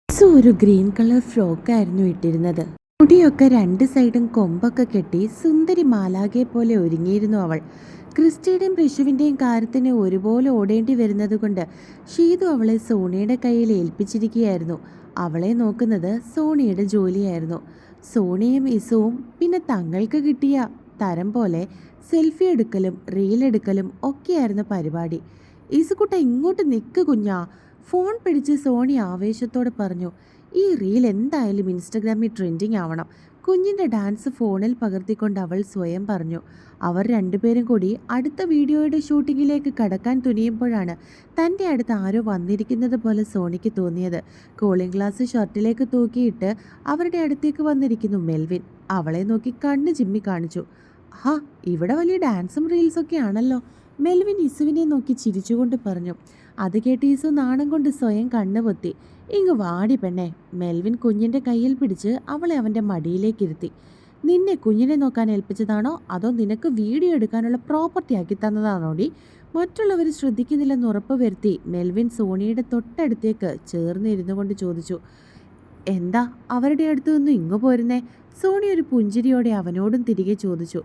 ഒരു green colour ഫ്രോക്കായിരുന്നു ഇട്ടിരുന്നത്. മുടിയൊക്കെ രണ്ട് സൈഡും കൊമ്പൊക്കെ കെട്ടി സുന്ദരി മാലാഖയെ പോലെ ഒരുങ്ങിയിരുന്നു അവൾ. ക്രിസ്റ്റിയുടെയും ഋഷുവിൻ്റെയും കാര്യത്തിന് ഒരുപോലെ ഓടേണ്ടി വരുന്നത് കൊണ്ട് ഷീതു അവളെ സോണിയുടെ കയ്യിൽ ഏൽപ്പിച്ചിരിക്കുകയായിരുന്നു. അവളെ നോക്കുന്നത് സോണിയുടെ ജോലിയായിരുന്നു. സോണിയും ഇസുവും പിന്നെ തങ്ങൾക്ക് കിട്ടിയ തരം പോലെ സെൽഫി എടുക്കലും റീലെടുക്കലും ഒക്കെയായിരുന്നു പരിപാടി. ഇസുകുട്ട ഇങ്ങോട്ട് നിൽക്ക് കുഞ്ഞാ, ഫോൺ പിടിച്ച് സോണി ആവേശത്തോടെ പറഞ്ഞു. ഈ റീൽ എന്തായാലും ഇൻസ്റ്റഗ്രാമിൽ ട്രെൻഡിങ് ആവണം. കുഞ്ഞിൻ്റെ ഡാൻസ് ഫോണിൽ പകർത്തിക്കൊണ്ട് അവൾ സ്വയം പറഞ്ഞു. അവർ രണ്ടുപേരും കൂടി അടുത്ത വീഡിയോയുടെ ഷൂട്ടിങ്ങിലേക്ക് കടക്കാൻ തുനിയുമ്പോഴാണ് തൻ്റെ അടുത്ത് ആരോ വന്നിരിക്കുന്നത് പോലെ സോണിക്ക് തോന്നിയത്. കൂളിംഗ് ഗ്ലാസ് ഷർട്ടിലേക്ക് തൂക്കിയിട്ട് അവരുടെ അടുത്തേക്ക് വന്നിരിക്കുന്നു മെൽവിൻ. അവളെ നോക്കി കണ്ണ് ചിമ്മി കാണിച്ചു. ഹാ, ഇവിടെ വലിയ ഡാൻസും റീൽസൊക്കെ ആണല്ലോ. മെൽവിൻ ഇസുവിനെ നോക്കി ചിരിച്ചുകൊണ്ട് പറഞ്ഞു. അത് കേട്ട് ഈസു നാണം കൊണ്ട് സ്വയം കണ്ണുപൊത്തി. ഇങ്ങ് വാടി പെണ്ണെ. മെൽവിൻ കുഞ്ഞിൻ്റെ കയ്യിൽ പിടിച്ച് അവളെ അവൻ്റെ മടിയിലേക്ക് ഇരുത്തി. നിന്നെ കുഞ്ഞിനെ നോക്കാൻ ഏൽപ്പിച്ചതാണോ അതോ നിനക്ക് വീഡിയോ എടുക്കാനുള്ള പ്രോപ്പർട്ടി ആക്കി തന്നതാണോടി? മറ്റുള്ളവർ ശ്രദ്ധിക്കുന്നില്ലെന്ന് ഉറപ്പ് വരുത്തി മെൽവിൻ സോണിയുടെ തൊട്ടടുത്തേക്ക് ചേർന്നിരുന്നു കൊണ്ട് ചോദിച്ചു. എന്താ അവരുടെ അടുത്ത് നിന്ന് ഇങ്ങു പോരുന്നേ? സോണി ഒരു പുഞ്ചിരിയോടെ അവനോടും തിരികെ ചോദിച്ചു.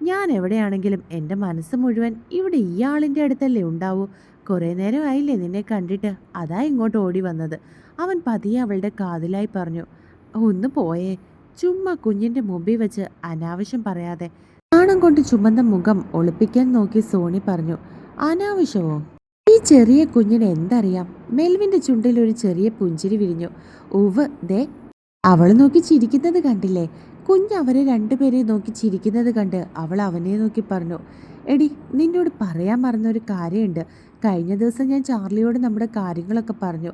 ഞാൻ എവിടെയാണെങ്കിലും എൻ്റെ മനസ്സ് മുഴുവൻ ഇവിടെ ഈ ആളിൻ്റെ അടുത്തല്ലേ ഉണ്ടാവൂ. കുറേ നേരം ആയില്ലേ നിന്നെ കണ്ടിട്ട്, അതാ ഇങ്ങോട്ട് ഓടി വന്നത്. അവൻ പതിയെ അവളുടെ കാതിലായി പറഞ്ഞു. ഒന്ന് പോയേ. ചുമ്മാ കുഞ്ഞിൻ്റെ മുമ്പിൽ വെച്ച് അനാവശ്യം പറയാതെ. നാണം കൊണ്ട് ചുമന്ന മുഖം ഒളിപ്പിക്കാൻ നോക്കി സോണി പറഞ്ഞു. അനാവശ്യമോ? ഈ ചെറിയ കുഞ്ഞിന് എന്തറിയാം? മെൽവിൻ്റെ ചുണ്ടിൽ ഒരു ചെറിയ പുഞ്ചിരി വിരിഞ്ഞു. ഉവ് ദേ, അവൾ നോക്കി ചിരിക്കുന്നത് കണ്ടില്ലേ? കുഞ്ഞ് അവരെ രണ്ടുപേരെയും നോക്കി ചിരിക്കുന്നത് കണ്ട് അവൾ അവനെ നോക്കി പറഞ്ഞു. എടി, നിന്നോട് പറയാൻ മറന്നൊരു കാര്യമുണ്ട്. കഴിഞ്ഞ ദിവസം ഞാൻ ചാർലിയോട് നമ്മുടെ കാര്യങ്ങളൊക്കെ പറഞ്ഞു.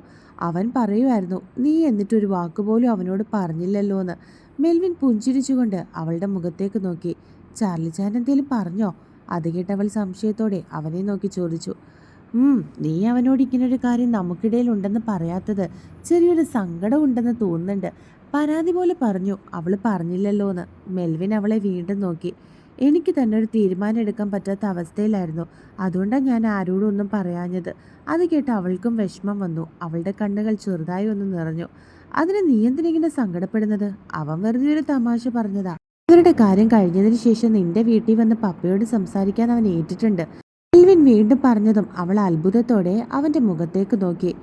അവൻ പറയുമായിരുന്നു നീ എന്നിട്ടൊരു വാക്കുപോലും അവനോട് പറഞ്ഞില്ലല്ലോ എന്ന്. മെൽവിൻ പുഞ്ചിരിച്ചുകൊണ്ട് അവളുടെ മുഖത്തേക്ക് നോക്കി. ചാർലി ചാൻ എന്തേലും പറഞ്ഞോ? അത് കേട്ട് അവൾ സംശയത്തോടെ അവനെ നോക്കി ചോദിച്ചു. നീ അവനോട് ഇങ്ങനൊരു കാര്യം നമുക്കിടയിൽ ഉണ്ടെന്ന് പറയാത്തത് ചെറിയൊരു സങ്കടം ഉണ്ടെന്ന് തോന്നുന്നുണ്ട്. പരാതി പോലെ പറഞ്ഞു. അവൾ പറഞ്ഞില്ലല്ലോ എന്ന്. മെൽവിൻ അവളെ വീണ്ടും നോക്കി. എനിക്ക് തന്നെ ഒരു തീരുമാനം എടുക്കാൻ പറ്റാത്ത അവസ്ഥയിലായിരുന്നു. അതുകൊണ്ടാണ് ഞാൻ ആരോടും ഒന്നും പറയാഞ്ഞത്. അത് കേട്ട് അവൾക്കും വിഷമം വന്നു. അവളുടെ കണ്ണുകൾ ചെറുതായി ഒന്ന് നിറഞ്ഞു. അതിന് നീ എന്തിനിങ്ങനെ സങ്കടപ്പെടുന്നത്? അവൻ വെറുതെ ഒരു തമാശ പറഞ്ഞതാ. ഇവരുടെ കാര്യം കഴിഞ്ഞതിന് ശേഷം നിന്റെ വീട്ടിൽ വന്ന് പപ്പയോട് സംസാരിക്കാൻ അവൻ ഏറ്റിട്ടുണ്ട്. മെൽവിൻ വീണ്ടും പറഞ്ഞതും അവൾ അത്ഭുതത്തോടെ അവൻ്റെ മുഖത്തേക്ക് നോക്കി.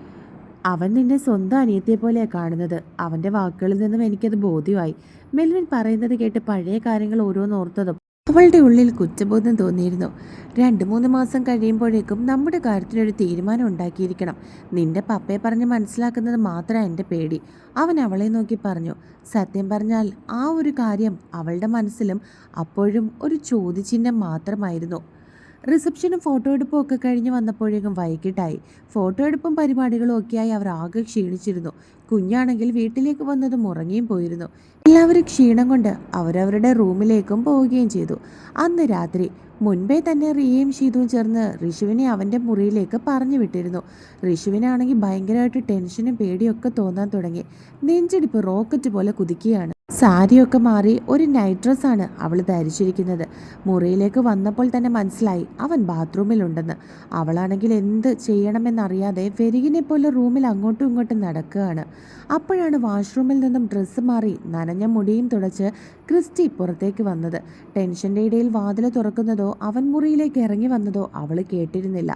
അവൻ നിന്നെ സ്വന്തം അനിയത്തിയെ പോലെയാണ് കാണുന്നത്. അവൻ്റെ വാക്കുകളിൽ നിന്നും എനിക്കത് ബോധ്യമായി. മെൽവിൻ പറയുന്നത് കേട്ട് പഴയ കാര്യങ്ങൾ ഓരോന്നോർത്തതും അവളുടെ ഉള്ളിൽ കുറ്റബോധം തോന്നിയിരുന്നു. 2-3 മാസം കഴിയുമ്പോഴേക്കും നമ്മുടെ കാര്യത്തിനൊരു തീരുമാനം ഉണ്ടാക്കിയിരിക്കണം. നിന്റെ പപ്പയെ പറഞ്ഞ് മനസ്സിലാക്കുന്നത് മാത്രമാണ് എൻ്റെ പേടി. അവൻ അവളെ നോക്കി പറഞ്ഞു. സത്യം പറഞ്ഞാൽ ആ ഒരു കാര്യം അവളുടെ മനസ്സിലും അപ്പോഴും ഒരു ചോദ്യചിഹ്നം മാത്രമായിരുന്നു. റിസപ്ഷനും ഫോട്ടോ എടുപ്പും ഒക്കെ കഴിഞ്ഞ് വന്നപ്പോഴേക്കും വൈകിട്ടായി. ഫോട്ടോ എടുപ്പും പരിപാടികളും ഒക്കെയായി അവർ ആകെ ക്ഷീണിച്ചിരുന്നു. കുഞ്ഞാണെങ്കിൽ വീട്ടിലേക്ക് വന്നതും ഉറങ്ങിയും പോയിരുന്നു. എല്ലാവരും ക്ഷീണം കൊണ്ട് അവരവരുടെ റൂമിലേക്കും പോവുകയും ചെയ്തു. അന്ന് രാത്രി മുൻപേ തന്നെ റിയയും ഷീതുവും ചേർന്ന് ഋഷുവിനെ അവൻ്റെ മുറിയിലേക്ക് പറഞ്ഞു വിട്ടിരുന്നു. ഋഷുവിനാണെങ്കിൽ ഭയങ്കരമായിട്ട് ടെൻഷനും പേടിയൊക്കെ തോന്നാൻ തുടങ്ങി. നെഞ്ചിടിപ്പ് റോക്കറ്റ് പോലെ കുതിക്കുകയാണ്. സാരിയൊക്കെ മാറി ഒരു നൈറ്റ് ഡ്രസ്സാണ് അവൾ ധരിച്ചിരിക്കുന്നത്. മുറിയിലേക്ക് വന്നപ്പോൾ തന്നെ മനസ്സിലായി അവൻ ബാത്റൂമിലുണ്ടെന്ന്. അവളാണെങ്കിൽ എന്ത് ചെയ്യണമെന്നറിയാതെ വെരികിനെ പോലെ റൂമിൽ അങ്ങോട്ടും ഇങ്ങോട്ടും നടക്കുകയാണ്. അപ്പോഴാണ് വാഷ്റൂമിൽ നിന്നും ഡ്രസ്സ് മാറി നനഞ്ഞ മുടിയും തുടച്ച് ക്രിസ്റ്റി പുറത്തേക്ക് വന്നത്. ടെൻഷൻ്റെ ഇടയിൽ വാതിൽ തുറക്കുന്നതോ അവൻ മുറിയിലേക്ക് ഇറങ്ങി വന്നതോ അവൾ കേട്ടിരുന്നില്ല.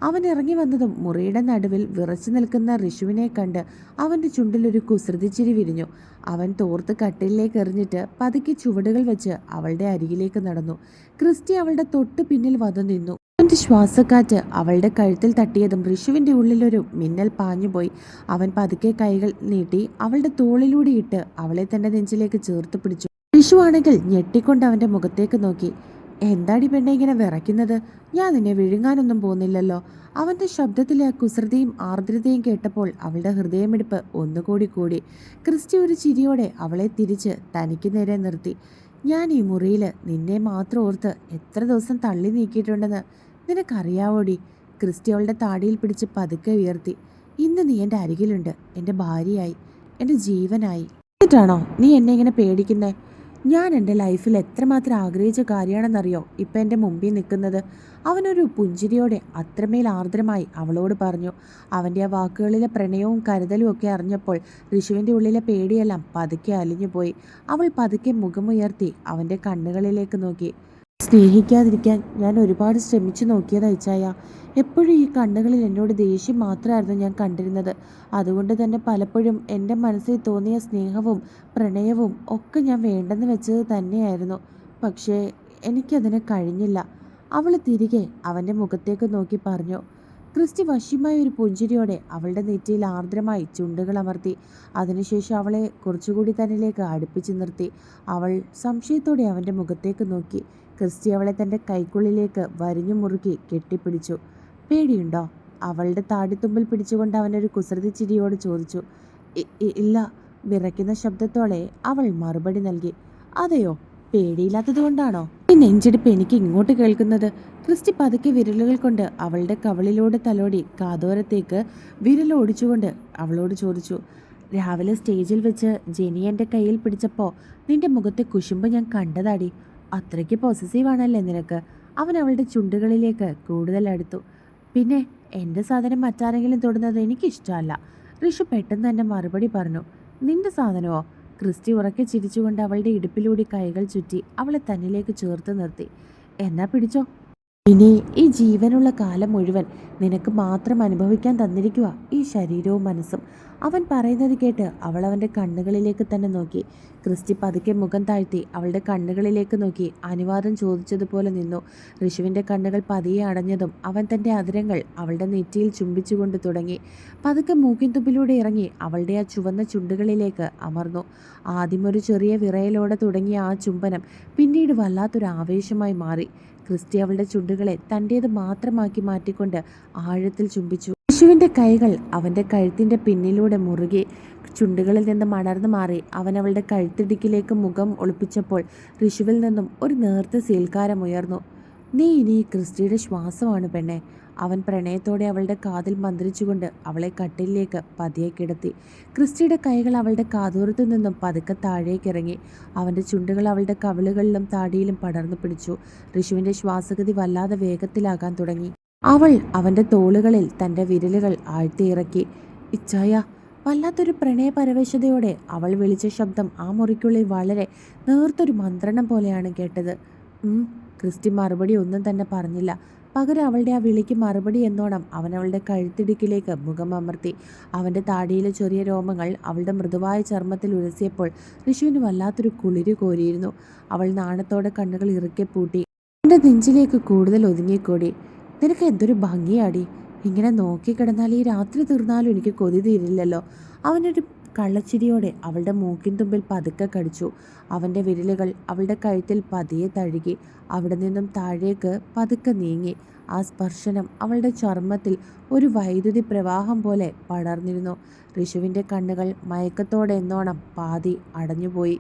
അവൻ ഇറങ്ങി വന്നതും മുറിയുടെ നടുവിൽ വിറച്ചു നിൽക്കുന്ന ഋഷുവിനെ കണ്ട് അവൻ്റെ ചുണ്ടിലൊരു കുസൃതിച്ചിരി വിരിഞ്ഞു. അവൻ തോർത്ത് കട്ടിലേക്ക് എറിഞ്ഞിട്ട് പതുക്കെ ചുവടുകൾ വെച്ച് അവളുടെ അരികിലേക്ക് നടന്നു. ക്രിസ്റ്റി അവളുടെ തൊട്ട് പിന്നിൽ വന്നു നിന്നു. അവൻ്റെ ശ്വാസക്കാറ്റ് അവളുടെ കഴുത്തിൽ തട്ടിയതും ഋഷുവിൻ്റെ ഉള്ളിലൊരു മിന്നൽ പാഞ്ഞുപോയി. അവൻ പതുക്കെ കൈകൾ നീട്ടി അവളുടെ തോളിലൂടെ ഇട്ട് അവളെ തൻ്റെ നെഞ്ചിലേക്ക് ചേർത്ത് പിടിച്ചു. ഋഷു ആണെങ്കിൽ ഞെട്ടിക്കൊണ്ട് അവൻ്റെ മുഖത്തേക്ക് നോക്കി. എന്താടി പെണ്ണെ ഇങ്ങനെ വിറയ്ക്കുന്നത്? ഞാൻ നിന്നെ വിഴുങ്ങാനൊന്നും പോകുന്നില്ലല്ലോ. അവൻ്റെ ശബ്ദത്തിലെ ആ കുസൃതിയും ആർദ്രതയും കേട്ടപ്പോൾ അവളുടെ ഹൃദയമിടിപ്പ് ഒന്നുകൂടി കൂടി. ക്രിസ്റ്റി ഒരു ചിരിയോടെ അവളെ തിരിച്ച് തനിക്ക് നേരെ നിർത്തി. ഞാൻ ഈ മുറിയിൽ നിന്നെ മാത്രം ഓർത്ത് എത്ര ദിവസം തള്ളി നീക്കിയിട്ടുണ്ടെന്ന് നിനക്കറിയാവോടി? ക്രിസ്റ്റി അവളുടെ താടിയിൽ പിടിച്ച് പതുക്കെ ഉയർത്തി. ഇന്ന് നീ എൻ്റെ അരികിലുണ്ട്, എൻ്റെ ഭാര്യയായി, എൻ്റെ ജീവനായി. എന്നിട്ടാണോ നീ എന്നെ ഇങ്ങനെ പേടിക്കുന്നേ? ഞാൻ എൻ്റെ ലൈഫിൽ എത്രമാത്രം ആഗ്രഹിച്ച കാര്യമാണെന്നറിയോ ഇപ്പം എൻ്റെ മുമ്പിൽ നിൽക്കുന്നത്. അവനൊരു പുഞ്ചിരിയോടെ അത്രമേൽ ആർദ്രമായി അവളോട് പറഞ്ഞു. അവൻ്റെ ആ വാക്കുകളിലെ പ്രണയവും കരുതലും ഒക്കെ അറിഞ്ഞപ്പോൾ ഋഷുവിൻ്റെ ഉള്ളിലെ പേടിയെല്ലാം പതുക്കെ അലിഞ്ഞുപോയി. അവൾ പതുക്കെ മുഖമുയർത്തി അവൻ്റെ കണ്ണുകളിലേക്ക് നോക്കി. സ്നേഹിക്കാതിരിക്കാൻ ഞാൻ ഒരുപാട് ശ്രമിച്ചു നോക്കിയതാ ഇച്ചായ. എപ്പോഴും ഈ കണ്ണുകളിൽ എന്നോട് ദേഷ്യം മാത്രമായിരുന്നു ഞാൻ കണ്ടിരുന്നത്. അതുകൊണ്ട് തന്നെ പലപ്പോഴും എൻ്റെ മനസ്സിൽ തോന്നിയ സ്നേഹവും പ്രണയവും ഒക്കെ ഞാൻ വേണ്ടെന്ന് വെച്ചത് തന്നെയായിരുന്നു. പക്ഷേ എനിക്കതിന് കഴിഞ്ഞില്ല. അവൾ തിരികെ അവൻ്റെ മുഖത്തേക്ക് നോക്കി പറഞ്ഞു. ക്രിസ്റ്റി വശ്യമായ ഒരു പുഞ്ചിരിയോടെ അവളുടെ നെറ്റിയിൽ ആർദ്രമായി ചുണ്ടുകൾ അമർത്തി. അതിനുശേഷം അവളെ കുറച്ചുകൂടി തന്നിലേക്ക് അടുപ്പിച്ചു നിർത്തി. അവൾ സംശയത്തോടെ അവൻ്റെ മുഖത്തേക്ക് നോക്കി. ക്രിസ്റ്റി അവളെ തൻ്റെ കൈക്കുള്ളിലേക്ക് വരിഞ്ഞു മുറുക്കി കെട്ടിപ്പിടിച്ചു. പേടിയുണ്ടോ? അവളുടെ താടിത്തുമ്പിൽ പിടിച്ചുകൊണ്ട് അവനൊരു കുസൃതി ചിരിയോട് ചോദിച്ചു. ഇല്ല, വിറയ്ക്കുന്ന ശബ്ദത്തോടെ അവൾ മറുപടി നൽകി. അതെയോ? പേടിയില്ലാത്തത് കൊണ്ടാണോ ഈ നെഞ്ചിടിപ്പ് എനിക്ക് ഇങ്ങോട്ട് കേൾക്കുന്നത്? ക്രിസ്റ്റി പതുക്കെ വിരലുകൾ കൊണ്ട് അവളുടെ കവളിലൂടെ തലോടി കാതോരത്തേക്ക് വിരലോടിച്ചുകൊണ്ട് അവളോട് ചോദിച്ചു. രാവിലെ സ്റ്റേജിൽ വെച്ച് ജെനി എൻ്റെ കയ്യിൽ പിടിച്ചപ്പോൾ നിന്റെ മുഖത്തെ കുശുമ്പ് ഞാൻ കണ്ടതാടി. അത്രയ്ക്ക് പോസസീവാണല്ലേ നിനക്ക്? അവൻ അവളുടെ ചുണ്ടുകളിലേക്ക് കൂടുതൽ അടുത്തു. പിന്നെ എൻ്റെ സാധനം മറ്റാരെങ്കിലും തൊടുന്നത് എനിക്കിഷ്ടമല്ല. ഋഷു പെട്ടെന്ന് തന്നെ മറുപടി പറഞ്ഞു. നിന്റെ സാധനമോ? ക്രിസ്റ്റി ഉറക്കെ ചിരിച്ചുകൊണ്ട് അവളുടെ ഇടുപ്പിലൂടെ കൈകൾ ചുറ്റി അവളെ തന്നിലേക്ക് ചേർത്ത് നിർത്തി. എന്നാ പിടിച്ചോ. ഇനി ഈ ജീവനുള്ള കാലം മുഴുവൻ നിനക്ക് മാത്രം അനുഭവിക്കാൻ തന്നിരിക്കുക ഈ ശരീരവും മനസ്സും. അവൻ പറയുന്നത് കേട്ട് അവൾ അവൻ്റെ കണ്ണുകളിലേക്ക് തന്നെ നോക്കി. ക്രിസ്റ്റി പതുക്കെ മുഖം താഴ്ത്തി അവളുടെ കണ്ണുകളിലേക്ക് നോക്കി അനുവാദം ചോദിച്ചതുപോലെ നിന്നു. ഋഷുവിൻ്റെ കണ്ണുകൾ പതിയെ അടഞ്ഞതും അവൻ തൻ്റെ അതിരങ്ങൾ അവളുടെ നെറ്റിയിൽ ചുംബിച്ചുകൊണ്ട് തുടങ്ങി. പതുക്കെ മൂക്കിൻ തുമ്പിലൂടെ ഇറങ്ങി അവളുടെ ആ ചുവന്ന ചുണ്ടുകളിലേക്ക് അമർന്നു. ആദ്യം ഒരു ചെറിയ വിറയലോടെ തുടങ്ങിയ ആ ചുംബനം പിന്നീട് വല്ലാത്തൊരു ആവേശമായി മാറി. ക്രിസ്റ്റി അവളുടെ ചുണ്ടുകളെ തൻ്റേത് മാത്രമാക്കി മാറ്റിക്കൊണ്ട് ആഴത്തിൽ ചുംബിച്ചു. യേശുവിൻ്റെ കൈകൾ അവൻ്റെ കഴുത്തിൻ്റെ പിന്നിലൂടെ മുറുകി ചുണ്ടുകളിൽ നിന്ന് മണർന്നു മാറി. അവൻ അവളുടെ കഴുത്തിടുക്കിലേക്ക് മുഖം ഒളിപ്പിച്ചപ്പോൾ ഋഷുവിൽ നിന്നും ഒരു നേർത്ത സീൽക്കാരം ഉയർന്നു. നീ ഇനി ക്രിസ്റ്റിയുടെ ശ്വാസമാണ് പെണ്ണെ. അവൻ പ്രണയത്തോടെ അവളുടെ കാതിൽ മന്ത്രിച്ചുകൊണ്ട് അവളെ കട്ടിലേക്ക് പതിയെ കിടത്തി. ക്രിസ്റ്റിയുടെ കൈകൾ അവളുടെ കാതോരത്തു നിന്നും പതുക്കെ താഴേക്കിറങ്ങി. അവൻ്റെ ചുണ്ടുകൾ അവളുടെ കവിളുകളിലും താടിയിലും പടർന്നു പിടിച്ചു. ഋഷുവിൻ്റെ ശ്വാസഗതി വല്ലാതെ വേഗത്തിലാകാൻ തുടങ്ങി. അവൾ അവൻ്റെ തോളുകളിൽ തൻ്റെ വിരലുകൾ ആഴ്ത്തിയിറക്കി. ഇച്ചായ. വല്ലാത്തൊരു പ്രണയപരവശതയോടെ അവൾ വിളിച്ച ശബ്ദം ആ മുറിക്കുള്ളിൽ വളരെ നേർത്തൊരു മന്ത്രണം പോലെയാണ് കേട്ടത്. ക്രിസ്റ്റി മറുപടി ഒന്നും തന്നെ പറഞ്ഞില്ല. പകരം അവളുടെ ആ വിളിക്ക് മറുപടി എന്നോണം അവൻ അവളുടെ കഴുത്തിടുക്കിലേക്ക് മുഖം അമർത്തി. അവൻ്റെ താടിയിലെ ചെറിയ രോമങ്ങൾ അവളുടെ മൃദുവായ ചർമ്മത്തിൽ ഉരസിയപ്പോൾ ഋഷുവിന് വല്ലാത്തൊരു കുളിര് കോരിയിരുന്നു. അവൾ നാണത്തോടെ കണ്ണുകൾ ഇറുക്കെ പൂട്ടി അവൻ്റെ നെഞ്ചിലേക്ക് കൂടുതൽ ഒതുങ്ങിക്കൂടി. നിനക്ക് എന്തൊരു ഭംഗിയാടി. ഇങ്ങനെ നോക്കിക്കിടന്നാൽ ഈ രാത്രി തീർന്നാലും എനിക്ക് കൊതി തീരില്ലല്ലോ. അവനൊരു കള്ളച്ചിരിയോടെ അവളുടെ മൂക്കിൻ തുമ്പിൽ പതുക്കെ കടിച്ചു. അവൻ്റെ വിരലുകൾ അവളുടെ കഴുത്തിൽ പതിയെ തഴുകി അവിടെ നിന്നും താഴേക്ക് പതുക്കെ നീങ്ങി. ആ സ്പർശനം അവളുടെ ചർമ്മത്തിൽ ഒരു വൈദ്യുതി പ്രവാഹം പോലെ പടർന്നിരുന്നു. ഋഷുവിൻ്റെ കണ്ണുകൾ മയക്കത്തോടെ എന്നോണം പാതി അടഞ്ഞുപോയി.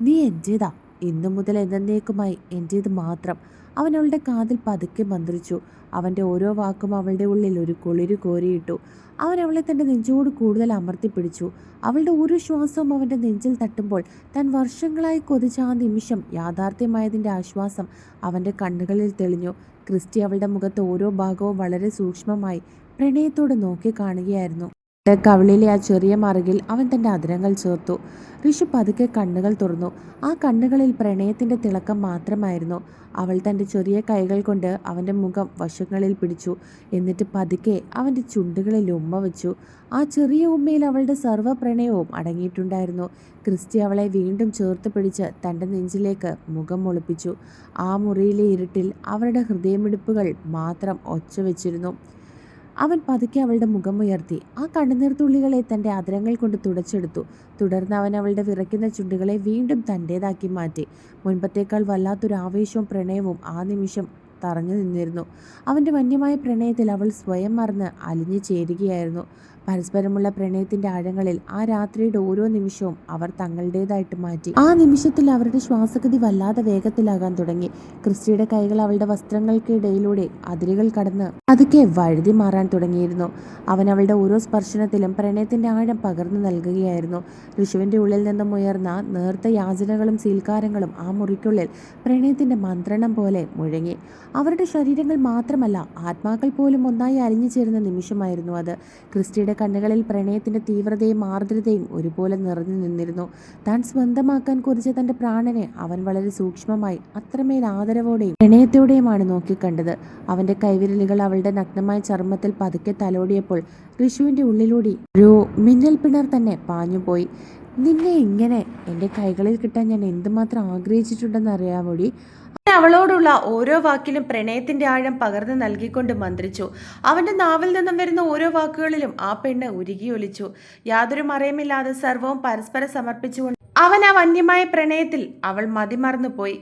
നീ എൻ്റേതാ, ഇന്നു മുതൽ എന്നേക്കുമായി എൻ്റേത് മാത്രം. അവൻ അവളുടെ കാതിൽ പതുക്കെ മന്ത്രിച്ചു. അവൻ്റെ ഓരോ വാക്കും അവളുടെ ഉള്ളിൽ ഒരു കുളിരു കോരിയിട്ടു. അവൻ അവളെ തൻ്റെ നെഞ്ചോട് കൂടുതൽ അമർത്തിപ്പിടിച്ചു. അവളുടെ ഓരോ ശ്വാസവും അവൻ്റെ നെഞ്ചിൽ തട്ടുമ്പോൾ താൻ വർഷങ്ങളായി കൊതിച്ച ആ നിമിഷം യാഥാർത്ഥ്യമായതിൻ്റെ ആശ്വാസം അവൻ്റെ കണ്ണുകളിൽ തെളിഞ്ഞു. ക്രിസ്റ്റി അവളുടെ മുഖത്ത് ഓരോ ഭാഗവും വളരെ സൂക്ഷ്മമായി പ്രണയത്തോടെ നോക്കി കാണുകയായിരുന്നു. കവിളിലെ ആ ചെറിയ മറുകിൽ അവൻ തൻ്റെ അതിരങ്ങൾ ചേർത്തു. ഋഷു പതുക്കെ കണ്ണുകൾ തുറന്നു. ആ കണ്ണുകളിൽ പ്രണയത്തിൻ്റെ തിളക്കം മാത്രമായിരുന്നു. അവൾ തൻ്റെ ചെറിയ കൈകൾ കൊണ്ട് അവൻ്റെ മുഖം വശങ്ങളിൽ പിടിച്ചു. എന്നിട്ട് പതുക്കെ അവൻ്റെ ചുണ്ടുകളിൽ ഉമ്മ വെച്ചു. ആ ചെറിയ ഉമ്മയിൽ അവളുടെ സർവ്വ പ്രണയവും അടങ്ങിയിട്ടുണ്ടായിരുന്നു. ക്രിസ്റ്റി അവളെ വീണ്ടും ചേർത്ത് പിടിച്ച് തൻ്റെ നെഞ്ചിലേക്ക് മുഖം ഒളിപ്പിച്ചു. ആ മുറിയിലെ ഇരുട്ടിൽ അവരുടെ ഹൃദയമിടിപ്പുകൾ മാത്രം ഒച്ച വെച്ചിരുന്നു. അവൻ പതുക്കെ അവളുടെ മുഖമുയർത്തി ആ കണ്ണുനീർത്തുള്ളികളെ തൻ്റെ അതിരങ്ങൾ കൊണ്ട് തുടച്ചെടുത്തു. തുടർന്ന് അവൻ അവളുടെ വിറയ്ക്കുന്ന ചുണ്ടുകളെ വീണ്ടും തൻ്റേതാക്കി മാറ്റി. മുൻപത്തേക്കാൾ വല്ലാത്തൊരു ആവേശവും പ്രണയവും ആ നിമിഷം തറഞ്ഞു നിന്നിരുന്നു. അവൻ്റെ വന്യമായ പ്രണയത്തിൽ അവൾ സ്വയം മറന്ന് അലിഞ്ഞു ചേരുകയായിരുന്നു. പരസ്പരമുള്ള പ്രണയത്തിന്റെ ആഴങ്ങളിൽ ആ രാത്രിയുടെ ഓരോ നിമിഷവും അവർ തങ്ങളുടേതായിട്ട് മാറ്റി. ആ നിമിഷത്തിൽ അവരുടെ ശ്വാസഗതി വല്ലാതെ വേഗത്തിലാകാൻ തുടങ്ങി. ക്രിസ്റ്റിയുടെ കൈകൾ അവളുടെ വസ്ത്രങ്ങൾക്കിടയിലൂടെ അതിരുകൾ കടന്ന് അതൊക്കെ വഴുതി മാറാൻ തുടങ്ങിയിരുന്നു. അവൻ അവളുടെ ഓരോ സ്പർശനത്തിലും പ്രണയത്തിന്റെ ആഴം പകർന്നു നൽകുകയായിരുന്നു. ഋഷുവിന്റെ ഉള്ളിൽ നിന്നും ഉയർന്ന നേർത്ത യാചനകളും സീൽക്കാരങ്ങളും ആ മുറിക്കുള്ളിൽ പ്രണയത്തിന്റെ മന്ത്രണം പോലെ മുഴങ്ങി. അവരുടെ ശരീരങ്ങൾ മാത്രമല്ല, ആത്മാക്കൾ പോലും ഒന്നായി അലിഞ്ഞു ചേരുന്ന നിമിഷമായിരുന്നു അത്. ക്രിസ്റ്റിയുടെ കണ്ണുകളിൽ പ്രണയത്തിന്റെ തീവ്രതയും ആർദ്രതയും ഒരുപോലെ നിറഞ്ഞു നിന്നിരുന്നു. താൻ സ്വന്തമാക്കാൻ കുറിച്ച തന്റെ പ്രാണനെ അവൻ വളരെ സൂക്ഷ്മമായി, അത്രമേൽ ആദരവോടെയും പ്രണയത്തോടെയുമാണ് നോക്കിക്കണ്ടത്. അവന്റെ കൈവിരലുകൾ അവളുടെ നഗ്നമായ ചർമ്മത്തിൽ പതുക്കെ തലോടിയപ്പോൾ ഋഷുവിന്റെ ഉള്ളിലൂടെ ഒരു മിന്നൽ പിണർ തന്നെ പാഞ്ഞുപോയി. നിന്നെ ഇങ്ങനെ എൻ്റെ കൈകളിൽ കിട്ടാൻ ഞാൻ എന്തുമാത്രം ആഗ്രഹിച്ചിട്ടുണ്ടെന്ന് അറിയാമോടി. അവളോടുള്ള ഓരോ വാക്കിലും പ്രണയത്തിന്റെ ആഴം പകർന്നു നൽകിക്കൊണ്ട് മന്ത്രിച്ചു. അവന്റെ നാവിൽ നിന്നും വരുന്ന ഓരോ വാക്കുകളിലും ആ പെണ്ണ് ഉരുകിയൊലിച്ചു. യാതൊരു മറയുമില്ലാതെ സർവവും പരസ്പരം സമർപ്പിച്ചുകൊണ്ട് അവൻ ആ വന്യമായ പ്രണയത്തിൽ അവൾ മതിമറന്നുപോയി.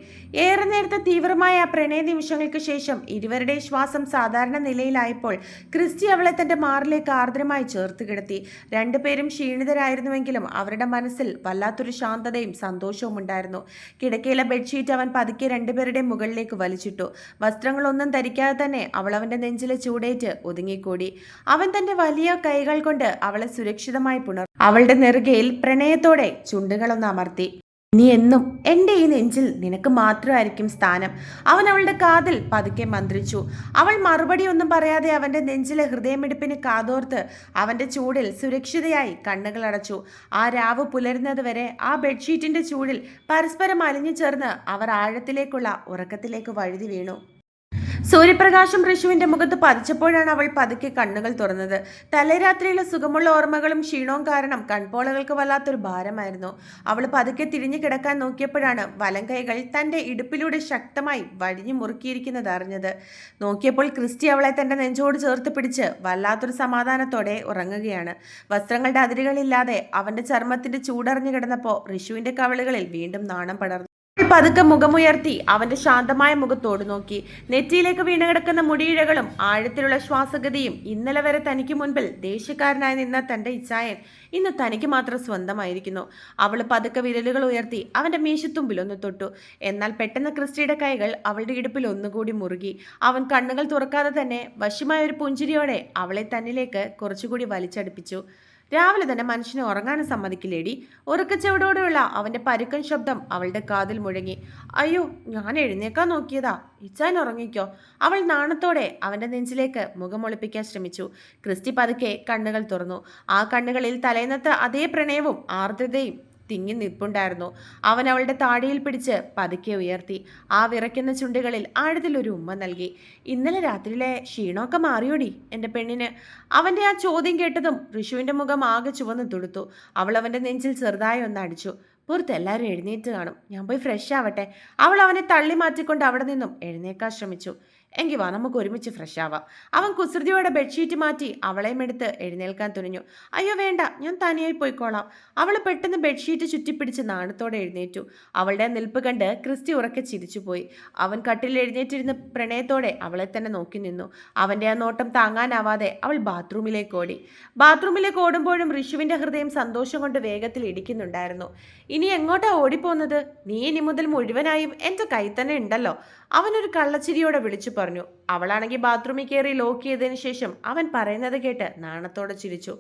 ഏറെ നേരത്തെ തീവ്രമായ ആ പ്രണയ നിമിഷങ്ങൾക്ക് ശേഷം ഇരുവരുടെ ശ്വാസം സാധാരണ നിലയിലായപ്പോൾ ക്രിസ്റ്റി അവളെ തന്റെ മാറിലേക്ക് ആർദ്രമായി ചേർത്ത് കിടത്തി. രണ്ടുപേരും ക്ഷീണിതരായിരുന്നുവെങ്കിലും അവരുടെ മനസ്സിൽ വല്ലാത്തൊരു ശാന്തതയും സന്തോഷവും ഉണ്ടായിരുന്നു. കിടക്കയിലെ ബെഡ്ഷീറ്റ് അവൻ പതുക്കെ രണ്ടുപേരുടെ മുകളിലേക്ക് വലിച്ചിട്ടു. വസ്ത്രങ്ങളൊന്നും ധരിക്കാതെ തന്നെ അവൾ അവന്റെ നെഞ്ചിലെ ചൂടേറ്റ് ഒതുങ്ങിക്കൂടി. അവൻ തന്റെ വലിയ കൈകൾ കൊണ്ട് അവളെ സുരക്ഷിതമായി പുണർന്നു. അവളുടെ നെറുകയിൽ പ്രണയത്തോടെ ചുണ്ടുകളൊന്ന് അമർത്തി. ഇനി എന്നും എൻ്റെ ഈ നെഞ്ചിൽ നിനക്ക് മാത്രമായിരിക്കും സ്ഥാനം, അവൻ അവളുടെ കാതിൽ പതുക്കെ മന്ത്രിച്ചു. അവൾ മറുപടി ഒന്നും പറയാതെ അവന്റെ നെഞ്ചിലെ ഹൃദയമിടിപ്പിന് കാതോർത്ത് അവന്റെ ചൂടിൽ സുരക്ഷിതയായി കണ്ണുകൾ അടച്ചു. ആ രാവ് പുലരുന്നത് വരെ ആ ബെഡ്ഷീറ്റിന്റെ ചൂടിൽ പരസ്പരം അലിഞ്ഞു ചേർന്ന് അവർ ആഴത്തിലേക്കുള്ള ഉറക്കത്തിലേക്ക് വഴുതി വീണു. സൂര്യപ്രകാശം ഋഷുവിന്റെ മുഖത്ത് പതിച്ചപ്പോഴാണ് അവൾ പതുക്കെ കണ്ണുകൾ തുറന്നത്. തലേരാത്രിയിലെ സുഖമുള്ള ഓർമ്മകളും ക്ഷീണവും കാരണം കൺപോളകൾക്ക് വല്ലാത്തൊരു ഭാരമായിരുന്നു. അവൾ പതുക്കെ തിരിഞ്ഞു കിടക്കാൻ നോക്കിയപ്പോഴാണ് വലം കൈകൾ തന്റെ ഇടുപ്പിലൂടെ ശക്തമായി വഴിഞ്ഞു മുറുക്കിയിരിക്കുന്നത് അറിഞ്ഞത്. നോക്കിയപ്പോൾ ക്രിസ്റ്റി അവളെ തന്റെ നെഞ്ചോട് ചേർത്ത് പിടിച്ച് വല്ലാത്തൊരു സമാധാനത്തോടെ ഉറങ്ങുകയാണ്. വസ്ത്രങ്ങളുടെ അതിരുകളില്ലാതെ അവന്റെ ചർമ്മത്തിന്റെ ചൂടറിഞ്ഞു കിടന്നപ്പോൾ ഋഷുവിന്റെ കവിളുകളിൽ വീണ്ടും നാണം പടർന്നു. പതുക്കെ മുഖമുയർത്തി അവന്റെ ശാന്തമായ മുഖത്തോട് നോക്കി. നെറ്റിയിലേക്ക് വീണുകിടക്കുന്ന മുടിയിഴകളും ആഴത്തിലുള്ള ശ്വാസഗതിയും ഇന്നലെ വരെ തനിക്ക് മുൻപിൽ ദേഷ്യക്കാരനായി നിന്ന തന്റെ ഇച്ഛായൻ ഇന്ന് തനിക്ക് മാത്രം സ്വന്തമായിരിക്കുന്നു. അവൾ പതുക്കെ വിരലുകൾ ഉയർത്തി അവന്റെ മീശത്തുമ്പിൽ ഒന്ന് തൊട്ടു. എന്നാൽ പെട്ടെന്ന് ക്രിസ്റ്റിയുടെ കൈകൾ അവളുടെ ഇടുപ്പിൽ ഒന്നുകൂടി മുറുകി. അവൻ കണ്ണുകൾ തുറക്കാതെ തന്നെ വശ്യമായ ഒരു പുഞ്ചിരിയോടെ അവളെ തന്നിലേക്ക് കുറച്ചുകൂടി വലിച്ചടുപ്പിച്ചു. രാവിലെ തന്നെ മനുഷ്യനെ ഉറങ്ങാനും സമ്മതിക്കില്ലേടി. ഉറക്കച്ചവടോടെയുള്ള അവന്റെ പരുക്കൻ ശബ്ദം അവളുടെ കാതിൽ മുഴങ്ങി. അയ്യോ, ഞാൻ എഴുന്നേക്കാൻ നോക്കിയതാ, ഇച്ചാൻ ഉറങ്ങിക്കോ. അവൾ നാണത്തോടെ അവന്റെ നെഞ്ചിലേക്ക് മുഖമൊളിപ്പിക്കാൻ ശ്രമിച്ചു. ക്രിസ്റ്റി പതുക്കെ കണ്ണുകൾ തുറന്നു. ആ കണ്ണുകളിൽ തലേന്നത്തെ അതേ പ്രണയവും ആർദ്രതയും തിങ്ങി നിൽപ്പുണ്ടായിരുന്നു. അവൻ അവളുടെ താടിയിൽ പിടിച്ച് പതുക്കെ ഉയർത്തി. ആ വിറയ്ക്കുന്ന ചുണ്ടുകളിൽ ആഴത്തിലൊരു ഉമ്മ നൽകി. ഇന്നലെ രാത്രിയിലെ ക്ഷീണമൊക്കെ മാറിയോടി എൻ്റെ പെണ്ണിന്? അവന്റെ ആ ചോദ്യം കേട്ടതും ഋഷുവിന്റെ മുഖം ആകെ ചുവന്ന് തുടുത്തു. അവൾ അവന്റെ നെഞ്ചിൽ ചെറുതായി ഒന്ന് അടിച്ചു. പുറത്ത് എല്ലാവരും എഴുന്നേറ്റ് കാണും, ഞാൻ പോയി ഫ്രഷ് ആവട്ടെ. അവൾ അവനെ തള്ളി മാറ്റിക്കൊണ്ട് അവിടെ നിന്നും എഴുന്നേക്കാൻ ശ്രമിച്ചു. എങ്കിൽ വാ, നമുക്ക് ഒരുമിച്ച് ഫ്രഷ് ആവാം. അവൻ കുസൃതിയോടെ ബെഡ്ഷീറ്റ് മാറ്റി അവളെയും എടുത്ത് എഴുന്നേൽക്കാൻ തുനിഞ്ഞു. അയ്യോ വേണ്ട, ഞാൻ തനിയായി പോയിക്കോളാം. അവൾ പെട്ടെന്ന് ബെഡ്ഷീറ്റ് ചുറ്റിപ്പിടിച്ച് നാണത്തോടെ എഴുന്നേറ്റു. അവളുടെ നിൽപ്പ് കണ്ട് ക്രിസ്റ്റി ഉറക്കെ ചിരിച്ചുപോയി. അവൻ കട്ടിൽ എഴുന്നേറ്റിരുന്ന് പ്രണയത്തോടെ അവളെ തന്നെ നോക്കി നിന്നു. അവന്റെ ആ നോട്ടം താങ്ങാനാവാതെ അവൾ ബാത്റൂമിലേക്ക് ഓടി. ബാത്റൂമിലേക്ക് ഓടുമ്പോഴും ഋഷുവിന്റെ ഹൃദയം സന്തോഷം കൊണ്ട് വേഗത്തിൽ ഇടിക്കുന്നുണ്ടായിരുന്നു. ഇനി എങ്ങോട്ടാ ഓടിപ്പോന്നത്? നീ ഇനി മുതൽ മുഴുവനായും എൻ്റെ കൈ തന്നെ ഉണ്ടല്ലോ, അവനൊരു കള്ളച്ചിരിയോടെ വിളിച്ചു പറഞ്ഞു. അവളാണെങ്കിൽ ബാത്റൂമിൽ കയറി ലോക്ക് ചെയ്തതിന് ശേഷം അവൻ പറയുന്നത് കേട്ട് നാണത്തോടെ ചിരിച്ചു.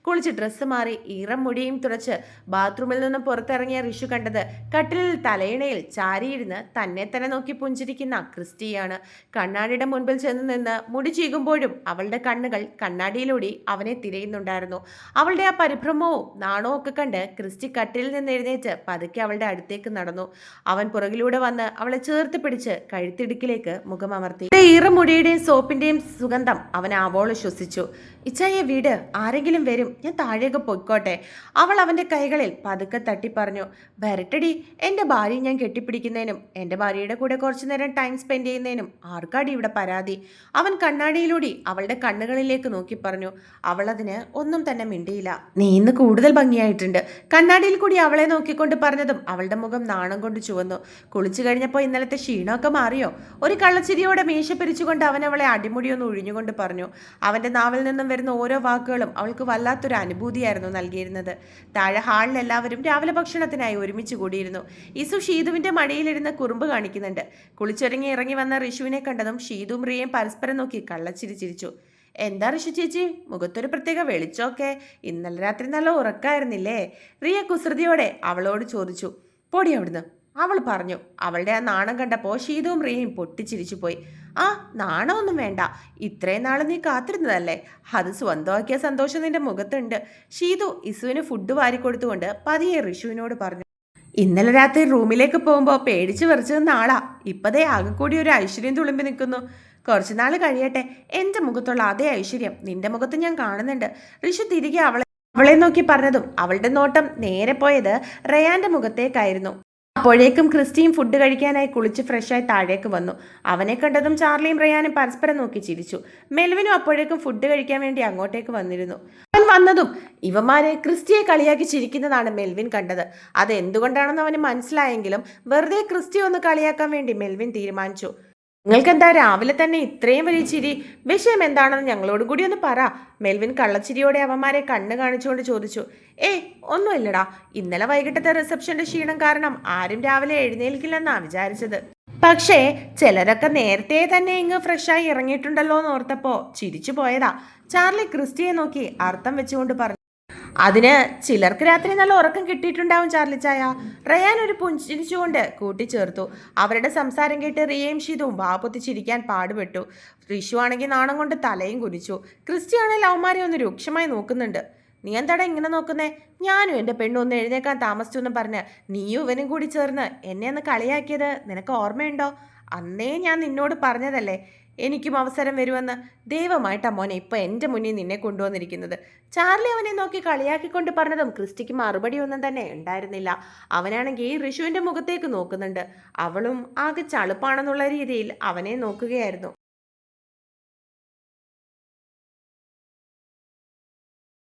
കുളിച്ച് ഡ്രസ്സ് മാറി ഈറം മുടിയും തുറച്ച് ബാത്റൂമിൽ നിന്നും പുറത്തിറങ്ങിയ ഋഷു കണ്ടത് കട്ടിലിൽ തലയിണയിൽ ചാരിയിരുന്ന് തന്നെ തന്നെ നോക്കി പുഞ്ചിരിക്കുന്ന ക്രിസ്റ്റിയാണ്. കണ്ണാടിയുടെ മുൻപിൽ ചെന്ന് നിന്ന് മുടി ചീകുമ്പോഴും അവളുടെ കണ്ണുകൾ കണ്ണാടിയിലൂടെ അവനെ തിരയുന്നുണ്ടായിരുന്നു. അവളുടെ ആ പരിഭ്രമവും നാണവും ഒക്കെ കണ്ട് ക്രിസ്റ്റി കട്ടിലിൽ നിന്ന് എഴുന്നേറ്റ് പതുക്കെ അവളുടെ അടുത്തേക്ക് നടന്നു. അവൻ പുറകിലൂടെ വന്ന് അവളെ ചേർത്ത് പിടിച്ച് കഴുത്തിടുക്കിലേക്ക് മുഖമമർത്തി. ഈറമുടിയുടെയും സോപ്പിന്റെയും സുഗന്ധം അവൻ ആവോളം ശ്വസിച്ചു. ഇച്ചായെ വീട്, ആരെങ്കിലും വരും, ഞാൻ താഴേക്ക് പൊയ്ക്കോട്ടെ. അവൾ അവന്റെ കൈകളിൽ പതുക്കെ തട്ടി പറഞ്ഞു. വരട്ടടി, എൻ്റെ ഭാര്യയെ ഞാൻ കെട്ടിപ്പിടിക്കുന്നതിനും എൻ്റെ ഭാര്യയുടെ കൂടെ കുറച്ചു നേരം ടൈം സ്പെൻഡ് ചെയ്യുന്നതിനും ആർക്കാടി ഇവിടെ പരാതി? അവൻ കണ്ണാടിയിലൂടെ അവളുടെ കണ്ണുകളിലേക്ക് നോക്കി പറഞ്ഞു. അവൾ അതിന് ഒന്നും തന്നെ മിണ്ടിയില്ല. നീ ഇന്ന് കൂടുതൽ ഭംഗിയായിട്ടുണ്ട്, കണ്ണാടിയിൽ കൂടി അവളെ നോക്കിക്കൊണ്ട് പറഞ്ഞതും അവളുടെ മുഖം നാണം കൊണ്ട് ചുവന്നു. കുളിച്ചു കഴിഞ്ഞപ്പോൾ ഇന്നലത്തെ ക്ഷീണമൊക്കെ മാറിയോ? ഒരു കള്ളച്ചിരിയോടെ മീശ പിരിച്ചുകൊണ്ട് ചിരിച്ചുകൊണ്ട് അവൻ അവളെ അടിമുടിയൊന്ന് ഒഴിഞ്ഞുകൊണ്ട് പറഞ്ഞു. അവൻ്റെ നാവിൽ നിന്നും വരുന്ന ഓരോ വാക്കുകളും അവൾക്ക് വല്ലാത്തൊരു അനുഭൂതിയായിരുന്നു നൽകിയിരുന്നത്. താഴെ ഹാളിൽ എല്ലാവരും രാവിലെ ഭക്ഷണത്തിനായി ഒരുമിച്ച് കൂടിയിരുന്നു. ഇസു ഷീതുവിൻ്റെ മടിയിലിരുന്ന് കുറുമ്പ് കാണിക്കുന്നുണ്ട്. കുളിച്ചൊരുങ്ങി ഇറങ്ങി വന്ന ഋഷുവിനെ കണ്ടതും ഷീതുവും റിയയും പരസ്പരം നോക്കി കള്ളച്ചിരി ചിരിച്ചു. എന്താ ഋഷു ചേച്ചി, മുഖത്തൊരു പ്രത്യേക വെളിച്ചമൊക്കെ? ഇന്നലെ രാത്രി നല്ല ഉറക്കായിരുന്നില്ലേ? റിയ കുസൃതിയോടെ അവളോട് ചോദിച്ചു. പൊടി അവിടുന്ന്, അവൾ പറഞ്ഞു. അവളുടെ ആ നാണം കണ്ടപ്പോൾ ഷീതുവും റിയയും പൊട്ടിച്ചിരിച്ചു പോയി. ആ, നാണമൊന്നും വേണ്ട, ഇത്രയും നാൾ നീ കാത്തിരുന്നതല്ലേ, അത് സ്വന്തമാക്കിയ സന്തോഷം നിന്റെ മുഖത്തുണ്ട്. ഷീതു ഇസുവിന് ഫുഡ് വാരിക്കൊടുത്തുകൊണ്ട് പതിയെ ഋഷുവിനോട് പറഞ്ഞു. ഇന്നലെ രാത്രി റൂമിലേക്ക് പോകുമ്പോൾ പേടിച്ച് വിറച്ചു നിന്ന ആളാ ഇപ്പതേ ആകെ കൂടി ഒരു ഐശ്വര്യം തുളുമ്പി നിൽക്കുന്നു. കുറച്ചുനാൾ കഴിയട്ടെ, എൻ്റെ മുഖത്തുള്ള അതേ ഐശ്വര്യം നിന്റെ മുഖത്ത് ഞാൻ കാണുന്നുണ്ട്. ഋഷു തിരികെ അവളെ നോക്കി പറഞ്ഞതും അവളുടെ നോട്ടം നേരെ പോയത് റയാന്റെ മുഖത്തേക്കായിരുന്നു. അപ്പോഴേക്കും ക്രിസ്റ്റിയും ഫുഡ് കഴിക്കാനായി കുളിച്ച് ഫ്രഷായി താഴേക്ക് വന്നു. അവനെ കണ്ടതും ചാർലിയും റയാനും പരസ്പരം നോക്കി ചിരിച്ചു. മെൽവിനും അപ്പോഴേക്കും ഫുഡ് കഴിക്കാൻ വേണ്ടി അങ്ങോട്ടേക്ക് വന്നിരുന്നു. അവൻ വന്നതും ഇവന്മാരെ ക്രിസ്റ്റിയെ കളിയാക്കി ചിരിക്കുന്നതാണ് മെൽവിൻ കണ്ടത്. അത് എന്തുകൊണ്ടാണെന്ന് അവന് മനസ്സിലായെങ്കിലും വെറുതെ ക്രിസ്റ്റി ഒന്ന് കളിയാക്കാൻ വേണ്ടി മെൽവിൻ തീരുമാനിച്ചു. നിങ്ങൾക്കെന്താ രാവിലെ തന്നെ ഇത്രയും വലിയ ചിരി? വിഷയം എന്താണെന്ന് ഞങ്ങളോട് കൂടി ഒന്ന് പറ. മെൽവിൻ കള്ളച്ചിരിയോടെ അവന്മാരെ കണ്ണ് കാണിച്ചുകൊണ്ട് ചോദിച്ചു. ഒന്നുമില്ലടാ, ഇന്നലെ വൈകിട്ടത്തെ റിസപ്ഷന്റെ ക്ഷീണം കാരണം ആരും രാവിലെ എഴുന്നേൽക്കില്ലെന്നാ വിചാരിച്ചത്. പക്ഷേ ചിലരൊക്കെ നേരത്തെ തന്നെ ഇങ്ങ് ഫ്രഷായി ഇറങ്ങിയിട്ടുണ്ടല്ലോ എന്ന് ഓർത്തപ്പോ ചിരിച്ചു പോയതാ. ചാർലി ക്രിസ്റ്റിയെ നോക്കി അർത്ഥം വെച്ചുകൊണ്ട് പറഞ്ഞു. അതിന് ചിലർക്ക് രാത്രി നല്ല ഉറക്കം കിട്ടിയിട്ടുണ്ടാവും ചാർലിച്ചായ. റയാൻ ഒരു പുഞ്ചിരിച്ചുകൊണ്ട് കൂട്ടിച്ചേർത്തു. അവരുടെ സംസാരം കേട്ട് റിയയും ഷീതുവും വാപ്പൊത്തി ചിരിക്കാൻ പാടുപെട്ടു. ഋഷു ആണെങ്കിൽ നാണം കൊണ്ട് തലയും കുനിച്ചു. ക്രിസ്റ്റിയാണെങ്കിൽ അവന്മാരെ ഒന്ന് രൂക്ഷമായി നോക്കുന്നുണ്ട്. നീ എന്താടാ ഇങ്ങനെ നോക്കുന്നേ? ഞാനും എൻ്റെ പെണ്ണും ഒന്ന് എഴുന്നേക്കാൻ താമസിച്ചു എന്ന് പറഞ്ഞ് നീയും ഇവനും കൂടി ചേർന്ന് എന്നെ ഒന്ന് കളിയാക്കിയത് നിനക്ക് ഓർമ്മയുണ്ടോ? അന്നേ ഞാൻ നിന്നോട് പറഞ്ഞതല്ലേ എനിക്കും അവസരം വരുമെന്ന്. ദൈവമായിട്ടാ മോനെ ഇപ്പൊ എൻ്റെ മുന്നിൽ നിന്നെ കൊണ്ടുവന്നിരിക്കുന്നത്. ചാർലി അവനെ നോക്കി കളിയാക്കിക്കൊണ്ട് പറഞ്ഞതും ക്രിസ്റ്റിക്ക് മറുപടി ഒന്നും തന്നെ ഉണ്ടായിരുന്നില്ല. അവനാണെങ്കിൽ ഋഷുവിൻ്റെ മുഖത്തേക്ക് നോക്കുന്നുണ്ട്. അവളും ആകെ ചളുപ്പാണെന്നുള്ള രീതിയിൽ അവനെ നോക്കുകയായിരുന്നു.